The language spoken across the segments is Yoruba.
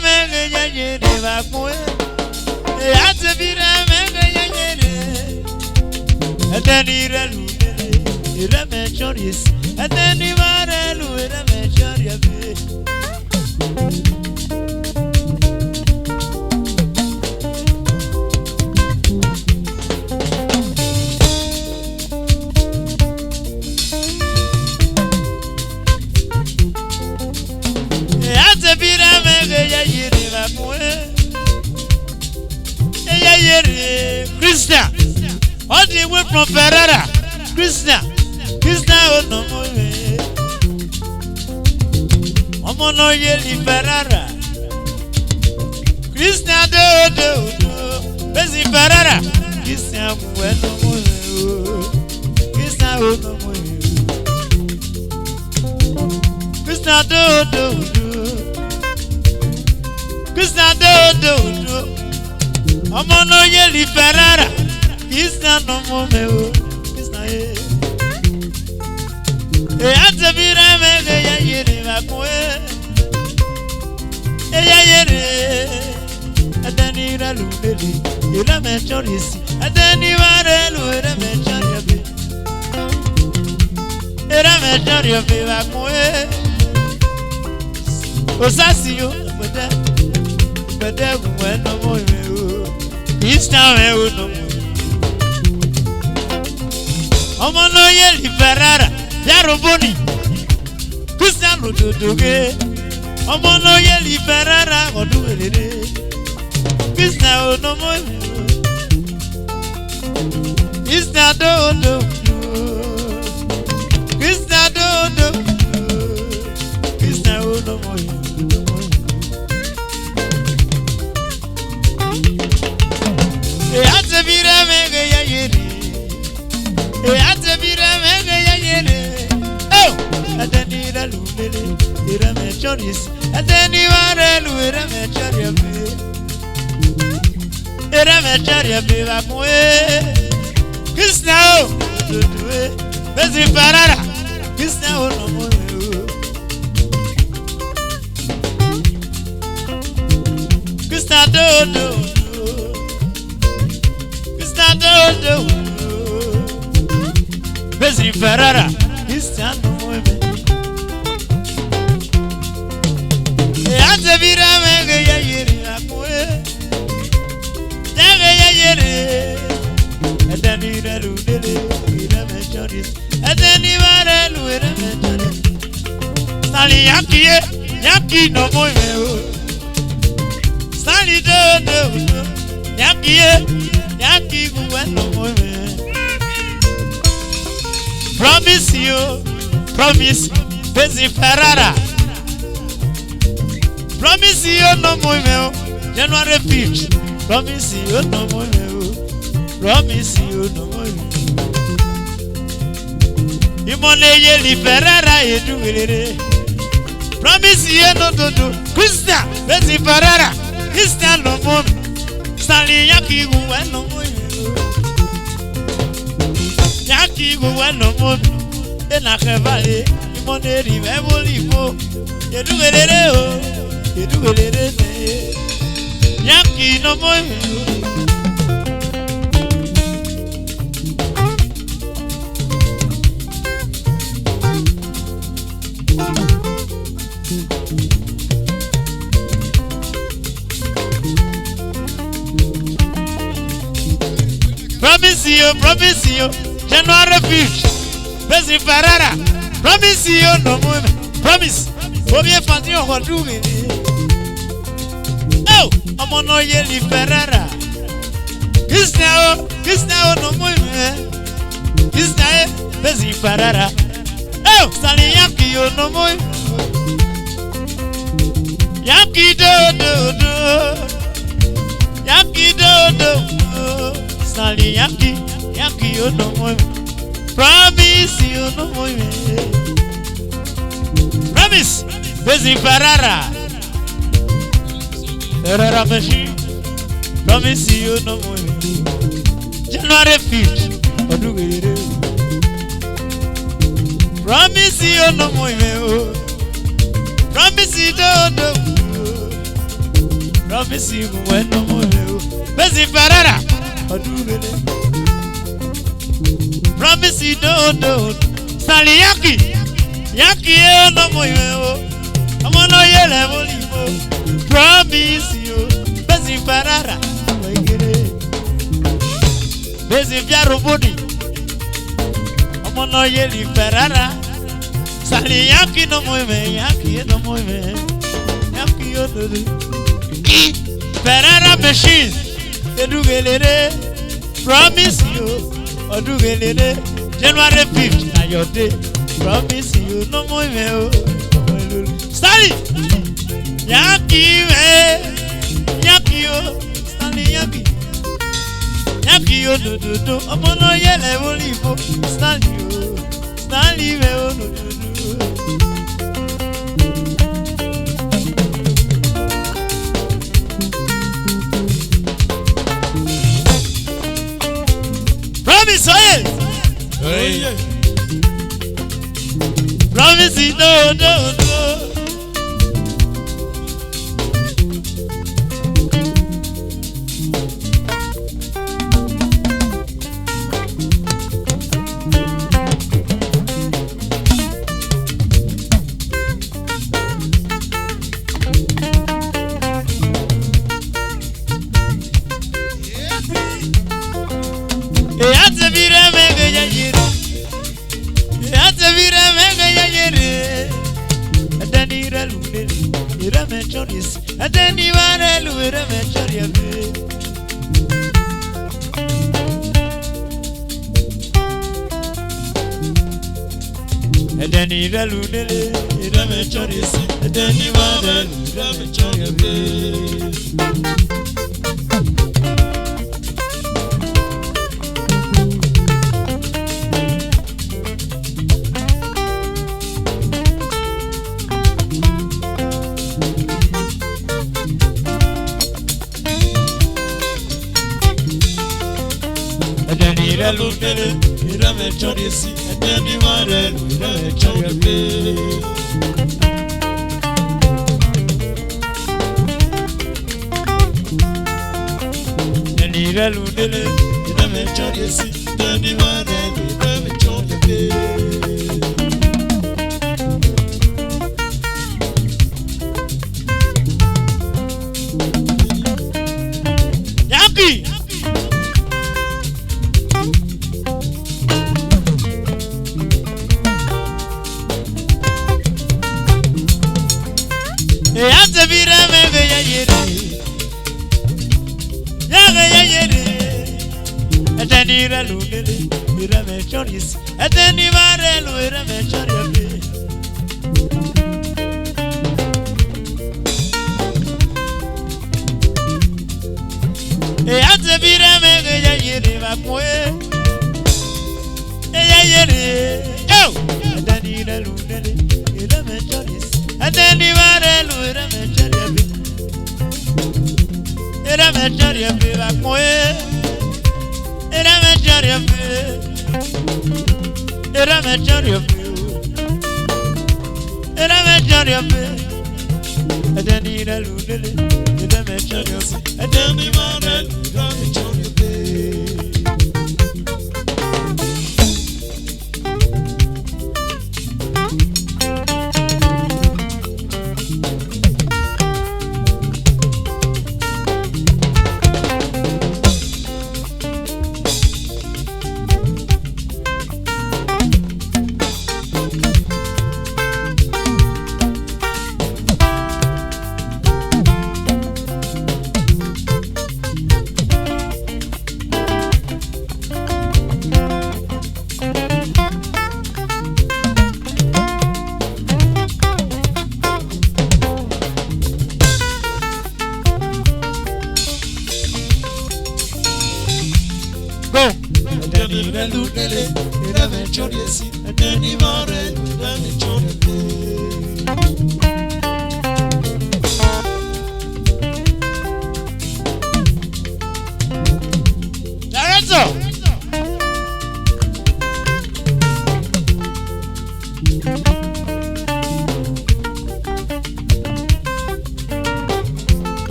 mege yere bakwe. Yate bira mege yere. Atani ralu ira me choris. Atani maralu ira me choria be. Krishna, all the way from Ferrara. Krishna, oh no more. Omo no yeli Ferrara. Krishna do, Bezi Ferrara. Krishna well no more. Krishna oh no more. Krishna do. Krishna do. Omo no yeli Ferrara. Krishna no more. Krishna atabira mege ya yere bakwe. Ya yere. Adani ralu leli. Ira me chorisi. Adani warelu ira me choryabe. Ira me choryabe bakwe. Osasiyo bede bueno moyo. Krishna me no. Omo no yeli Ferrara. Yaroboni Krishna no doge. Omo no yeli Ferrara oduwelele. Krishna o no mo. Krishna do. Krishna do. Krishna o no mo. Atabira mege ya yeri. Atabira mege ya yeri. Oh, adani la lulele, ira me choris. Adani warelu ira me choriabe. Ira me choriabe bakwe. Krishna oh, Bezi Ferrara. Krishna oh no more. Krishna do. Bezi Ferrara. Krishna no more. Atabira mege ya yere akwe. Mege ya yere. Adani ralu lele. Ira me choris. Adani warelu ira me choris. Sali yaki no more. Sali do. Yaki guwe no more. Promise, Bezi Ferrara. Promise you no more, January 5th. Promise you no more, promise you no more. Imone yeli Ferrara eduwelele. Promise you no do. Krishna, Bezi Ferrara. Krishna no more. Sali yaki guwe no more. Yaki guwe no more. Ena kevale, imone rive bolipo. Eduwelele o. Yaki no more. Promise you, January 5th. Bezi Ferrara. Promise you no more. Promise. Obie fanti o hoduwe. Oh, omo no yeli Ferrara. Krishna no more. Krishna Bezi Ferrara. Oh, sali yaki yo no more. Yaki do. Yaki do. Sali yaki yo no more. Promise you no more. Promise Bezi Ferrara. Ferrara machine. Promise you no more. January 5th. Promise you no more. Promise you do. Promise you when no more. Busy Ferrara. Promise you don't. Sally Yaki. Yaki no more. I'm on no yellow. Promise you. Busy Ferrara. Busy Piaro Body. I'm on no yellow Ferrara. Sally Yaki no more. Yaki no more. Yaki Ferrara machine. Promise you, January 5th, na your day. Promise you, no more mail. Stanley, Yaki, Stanley Yaki, do. I'm on no yellow, Stanley, Promise, Promise, no. And then you are a little and then you are a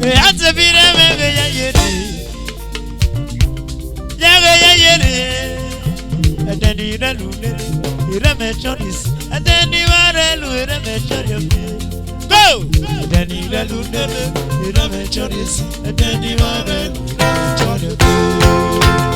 Ate bire mege ya yeri. Yaga ya yeri. Adeni na lunere. Ira me choris. Adeni ware lu ira me choris. Go! Adeni na lunere. Ira me choris. Adeni ware lu ira me choris.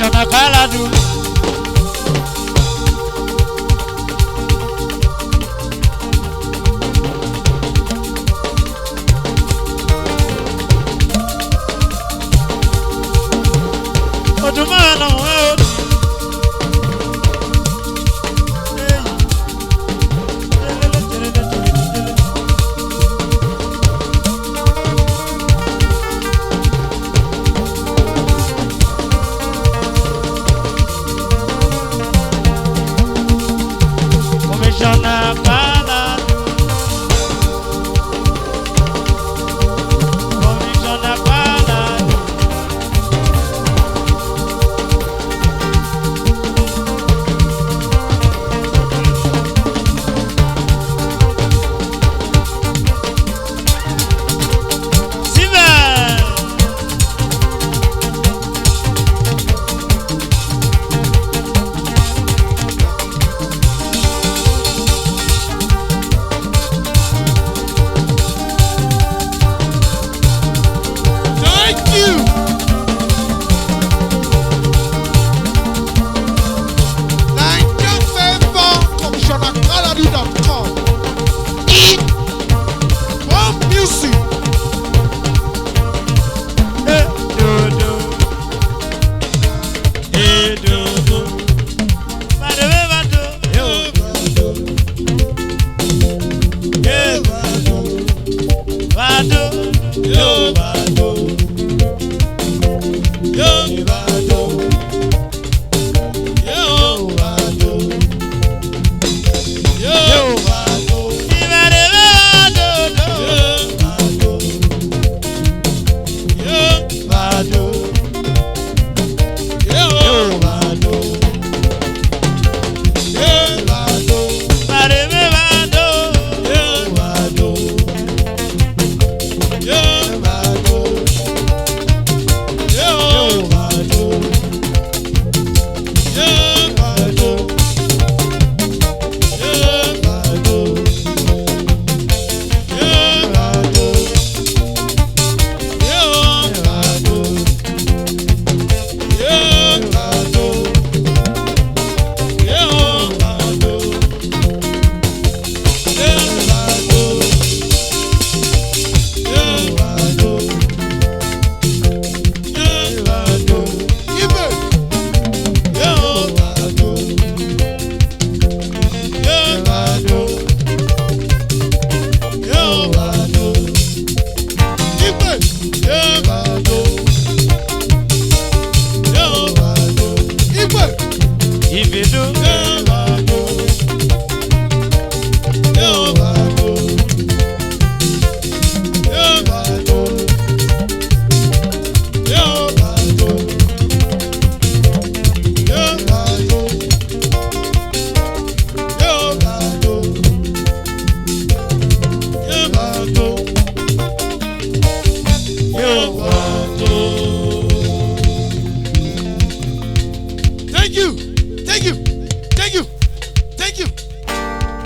Commissioner Kaladu. Odumana world. Commissioner Kaladu. Commissioner Kaladu. Thank you.